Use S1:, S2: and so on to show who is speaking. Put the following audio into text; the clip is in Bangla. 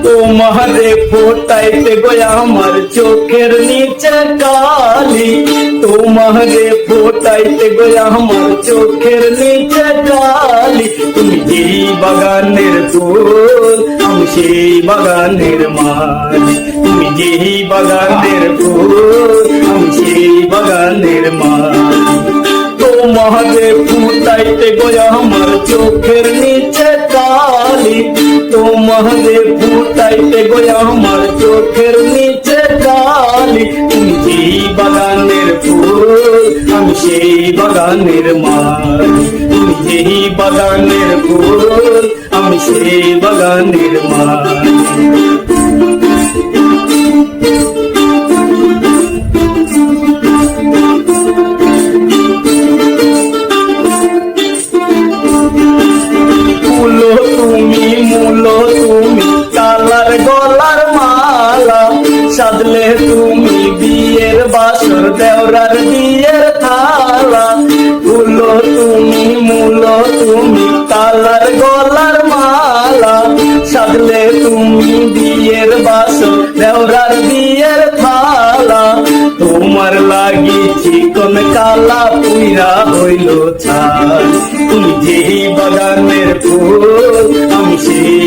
S1: তোমারে ফোটাইতে গো আমার চোখের নিচে কালি, তোমারে ফোটাইতে গো আমার চোখের নিচে কালি। তুমি যেই বাগানের ফুল আমি সেই বাগানের মালি, তুমি যেই বাগানের ফুল আমি সেই বাগানের মালি। তোমারে ফুটাইতে গো আমার চোখের নিচে কালি, তোমারে ফুটাইতে গো আমার চোখের নিচে কালি। তুমি যেই বাগানের ফুল আমি সেই বাগানের মালি, তুমি যেই বাগানের ফুল আমি সেই বাগানের মালি। তুমি কালার গলার মালা সাজলে, তুমি বিয়ের বাসর দেওরার বিয়ের থালা। ফুলো তুমি মূলো তুমি কালার গলার মালা সাজলে, তুমি বিয়ের বাসর দেওরার বিয়ের থালা। তোমার লাগি চিকন কালা পুইরা হইল ছাই, তুমি যেই বাগানের ফুল আমি সেই